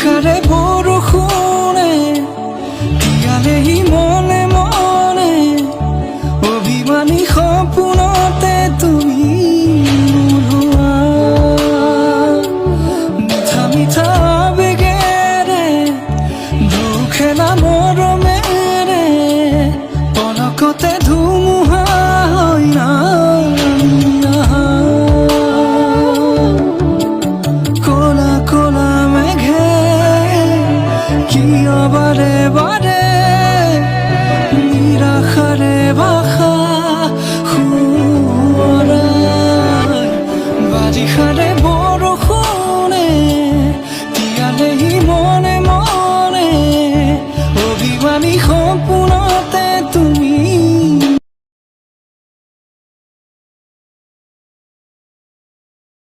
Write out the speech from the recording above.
বাৰিষাৰে বৰষুণে তিয়ালেহি মনে মনে অভিমানী সপোনতে তুমি ওলোৱা মিঠা মিঠা আবেগেৰে দুখেলা মৰমেৰে পলকতে ধুমুহা হৈ নামি আহা ক'লা ক'লা মেঘে কিয় বাৰে বাৰে নিৰাশাৰে ভাষা সোঁৱৰাই বাৰিষাৰে বৰষুণে তিয়ালেহি মনে মনে অভিমানী সপোন